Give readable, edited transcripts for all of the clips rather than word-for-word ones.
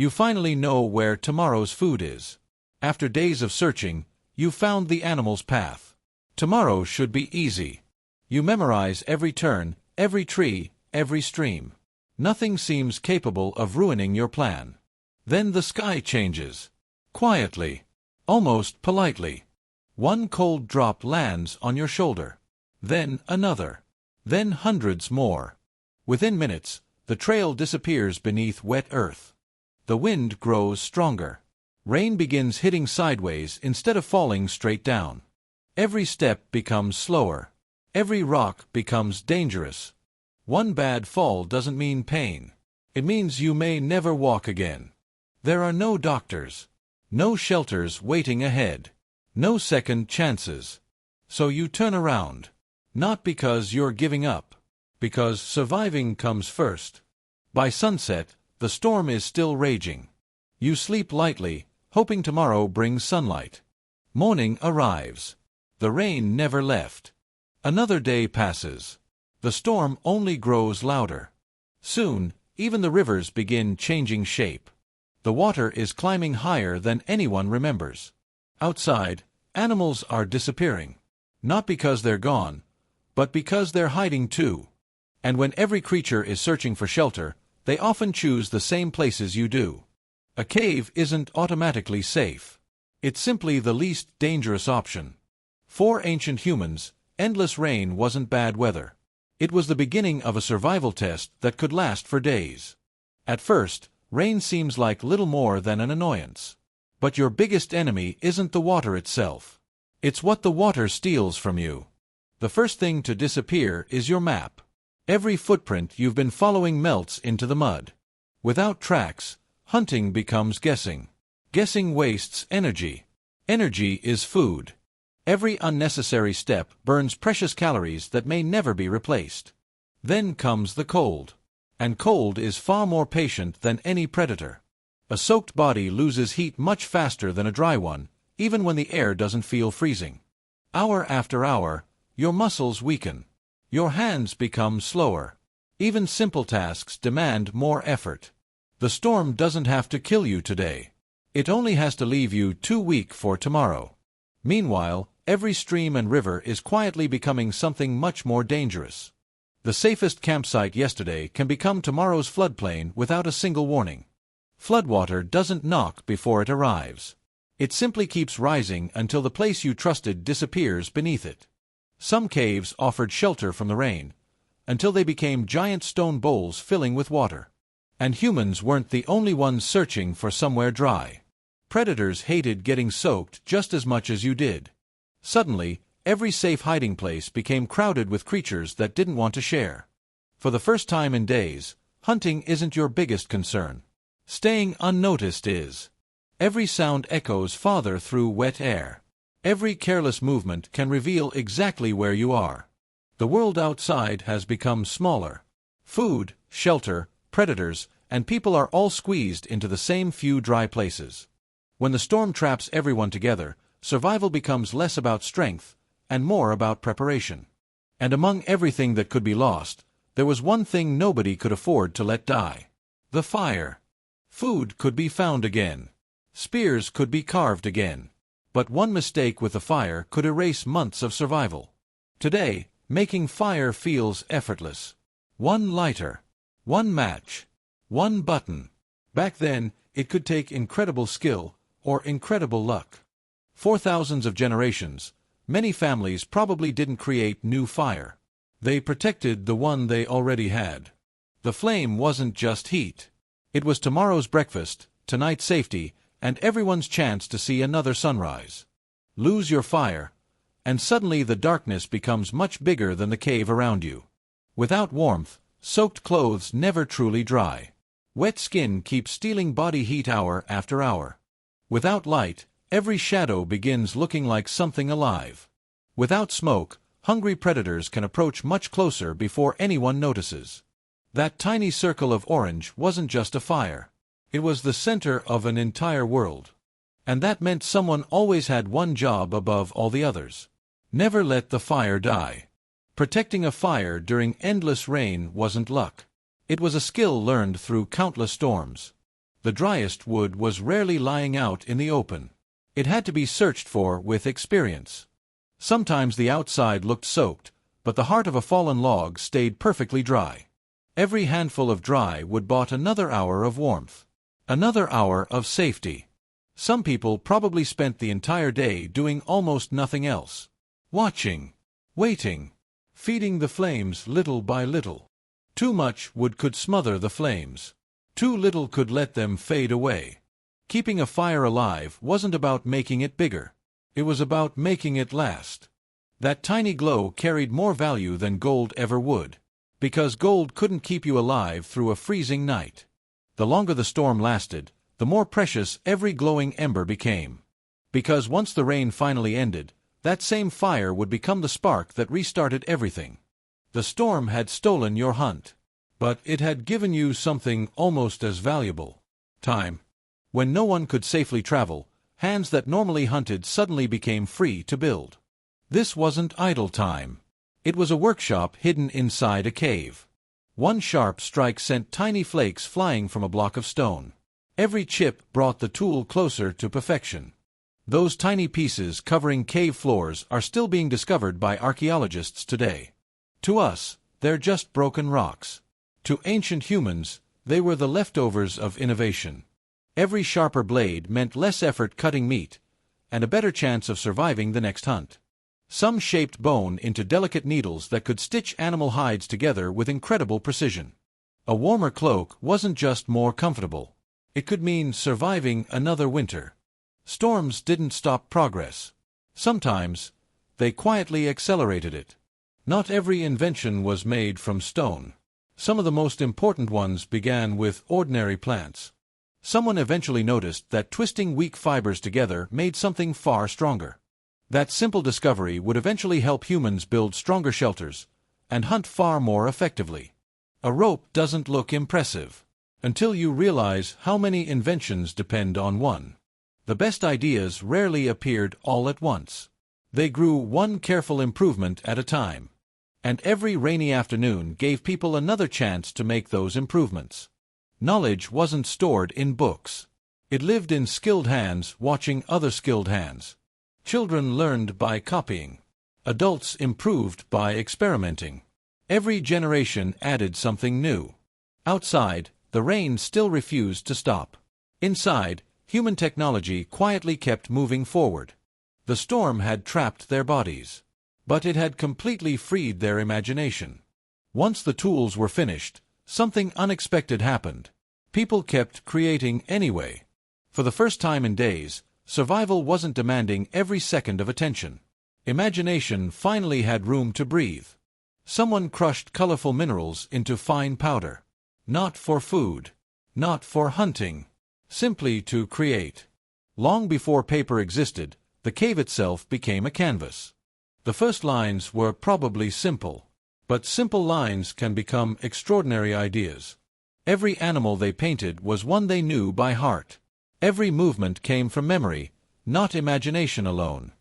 You finally know where tomorrow's food is. After days of searching, you found the animal's path. Tomorrow should be easy. You memorize every turn, every tree, every stream. Nothing seems capable of ruining your plan. Then the sky changes. Quietly. Almost politely. One cold drop lands on your shoulder. Then another. Then hundreds more. Within minutes, the trail disappears beneath wet earth. The wind grows stronger. Rain begins hitting sideways instead of falling straight down. Every step becomes slower. Every rock becomes dangerous. One bad fall doesn't mean pain. It means you may never walk again. There are no doctors. No shelters waiting ahead. No second chances. So you turn around. Not because you're giving up. Because surviving comes first. By sunset, the storm is still raging. You sleep lightly, hoping tomorrow brings sunlight. Morning arrives. The rain never left. Another day passes. The storm only grows louder. Soon, even the rivers begin changing shape. The water is climbing higher than anyone remembers. Outside, animals are disappearing. Not because they're gone, but because they're hiding too. And when every creature is searching for shelter, they often choose the same places you do. A cave isn't automatically safe. It's simply the least dangerous option. For ancient humans, endless rain wasn't bad weather. It was the beginning of a survival test that could last for days. At first, rain seems like little more than an annoyance. But your biggest enemy isn't the water itself. It's what the water steals from you. The first thing to disappear is your map. Every footprint you've been following melts into the mud. Without tracks, hunting becomes guessing. Guessing wastes energy. Energy is food. Every unnecessary step burns precious calories that may never be replaced. Then comes the cold. And cold is far more patient than any predator. A soaked body loses heat much faster than a dry one, even when the air doesn't feel freezing. Hour after hour, your muscles weaken. Your hands become slower. Even simple tasks demand more effort. The storm doesn't have to kill you today. It only has to leave you too weak for tomorrow. Meanwhile, every stream and river is quietly becoming something much more dangerous. The safest campsite yesterday can become tomorrow's floodplain without a single warning. Floodwater doesn't knock before it arrives. It simply keeps rising until the place you trusted disappears beneath it. Some caves offered shelter from the rain, until they became giant stone bowls filling with water. And humans weren't the only ones searching for somewhere dry. Predators hated getting soaked just as much as you did. Suddenly, every safe hiding place became crowded with creatures that didn't want to share. For the first time in days, hunting isn't your biggest concern. Staying unnoticed is. Every sound echoes farther through wet air. Every careless movement can reveal exactly where you are. The world outside has become smaller. Food, shelter, predators, and people are all squeezed into the same few dry places. When the storm traps everyone together, survival becomes less about strength and more about preparation. And among everything that could be lost, there was one thing nobody could afford to let die: the fire. Food could be found again. Spears could be carved again. But one mistake with the fire could erase months of survival. Today, making fire feels effortless. One lighter. One match. One button. Back then, it could take incredible skill or incredible luck. For thousands of generations, many families probably didn't create new fire. They protected the one they already had. The flame wasn't just heat. It was tomorrow's breakfast, tonight's safety, and everyone's chance to see another sunrise. Lose your fire, and suddenly the darkness becomes much bigger than the cave around you. Without warmth, soaked clothes never truly dry. Wet skin keeps stealing body heat hour after hour. Without light, every shadow begins looking like something alive. Without smoke, hungry predators can approach much closer before anyone notices. That tiny circle of orange wasn't just a fire. It was the center of an entire world. And that meant someone always had one job above all the others. Never let the fire die. Protecting a fire during endless rain wasn't luck. It was a skill learned through countless storms. The driest wood was rarely lying out in the open. It had to be searched for with experience. Sometimes the outside looked soaked, but the heart of a fallen log stayed perfectly dry. Every handful of dry wood bought another hour of warmth, another hour of safety. Some people probably spent the entire day doing almost nothing else. Watching, waiting, feeding the flames little by little. Too much wood could smother the flames. Too little could let them fade away. Keeping a fire alive wasn't about making it bigger. It was about making it last. That tiny glow carried more value than gold ever would, because gold couldn't keep you alive through a freezing night. The longer the storm lasted, the more precious every glowing ember became. Because once the rain finally ended, that same fire would become the spark that restarted everything. The storm had stolen your hunt, but it had given you something almost as valuable: time. When no one could safely travel, hands that normally hunted suddenly became free to build. This wasn't idle time. It was a workshop hidden inside a cave. One sharp strike sent tiny flakes flying from a block of stone. Every chip brought the tool closer to perfection. Those tiny pieces covering cave floors are still being discovered by archaeologists today. To us, they're just broken rocks. To ancient humans, they were the leftovers of innovation. Every sharper blade meant less effort cutting meat, and a better chance of surviving the next hunt. Some shaped bone into delicate needles that could stitch animal hides together with incredible precision. A warmer cloak wasn't just more comfortable. It could mean surviving another winter. Storms didn't stop progress. Sometimes, they quietly accelerated it. Not every invention was made from stone. Some of the most important ones began with ordinary plants. Someone eventually noticed that twisting weak fibers together made something far stronger. That simple discovery would eventually help humans build stronger shelters and hunt far more effectively. A rope doesn't look impressive until you realize how many inventions depend on one. The best ideas rarely appeared all at once. They grew one careful improvement at a time. And every rainy afternoon gave people another chance to make those improvements. Knowledge wasn't stored in books. It lived in skilled hands watching other skilled hands. Children learned by copying. Adults improved by experimenting. Every generation added something new. Outside, the rain still refused to stop. Inside, human technology quietly kept moving forward. The storm had trapped their bodies, but it had completely freed their imagination. Once the tools were finished, something unexpected happened. People kept creating anyway. For the first time in days, survival wasn't demanding every second of attention. Imagination finally had room to breathe. Someone crushed colorful minerals into fine powder. Not for food. Not for hunting. Simply to create. Long before paper existed, the cave itself became a canvas. The first lines were probably simple. But simple lines can become extraordinary ideas. Every animal they painted was one they knew by heart. Every movement came from memory, not imagination alone.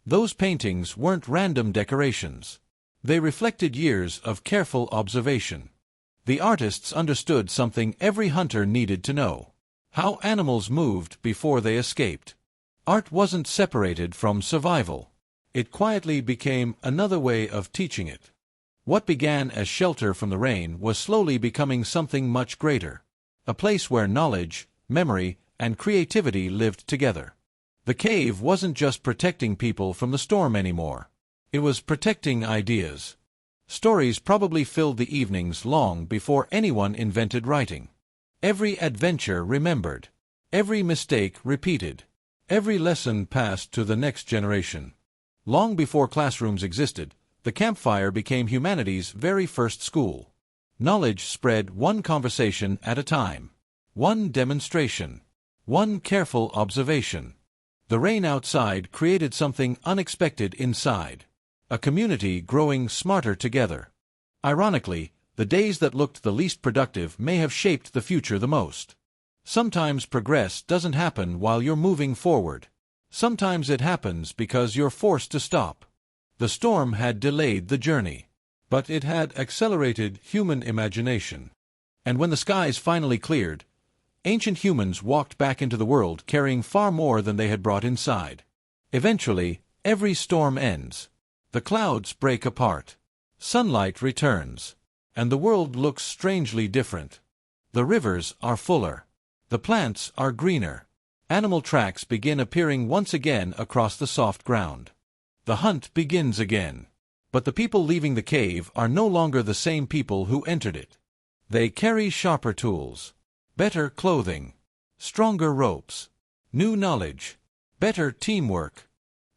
Those paintings weren't random decorations. They reflected years of careful observation. The artists understood something every hunter needed to know: how animals moved before they escaped. Art wasn't separated from survival. It quietly became another way of teaching it. What began as shelter from the rain was slowly becoming something much greater. A place where knowledge, memory, and creativity lived together. The cave wasn't just protecting people from the storm anymore. It was protecting ideas. Stories probably filled the evenings long before anyone invented writing. Every adventure remembered. Every mistake repeated. Every lesson passed to the next generation. Long before classrooms existed, the campfire became humanity's very first school. Knowledge spread one conversation at a time. One demonstration. One careful observation. The rain outside created something unexpected inside. A community growing smarter together. Ironically, the days that looked the least productive may have shaped the future the most. Sometimes progress doesn't happen while you're moving forward. Sometimes it happens because you're forced to stop. The storm had delayed the journey, but it had accelerated human imagination. And when the skies finally cleared, Ancient humans walked back into the world carrying far more than they had brought inside. Eventually, every storm ends. The clouds break apart. Sunlight returns. And the world looks strangely different. The rivers are fuller. The plants are greener. Animal tracks begin appearing once again across the soft ground. The hunt begins again. But the people leaving the cave are no longer the same people who entered it. They carry sharper tools, better clothing, stronger ropes, new knowledge, better teamwork.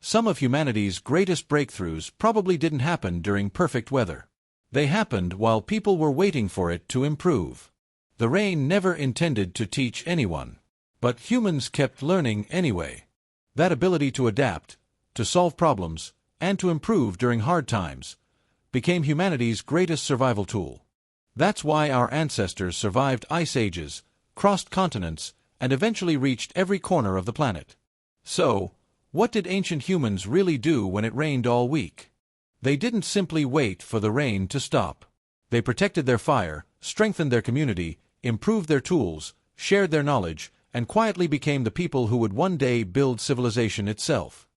Some of humanity's greatest breakthroughs probably didn't happen during perfect weather. They happened while people were waiting for it to improve. The rain never intended to teach anyone. But humans kept learning anyway. That ability to adapt, to solve problems, and to improve during hard times became humanity's greatest survival tool. That's why our ancestors survived ice ages, crossed continents, and eventually reached every corner of the planet. So, what did ancient humans really do when it rained all week? They didn't simply wait for the rain to stop. They protected their fire, strengthened their community, improved their tools, shared their knowledge, and quietly became the people who would one day build civilization itself.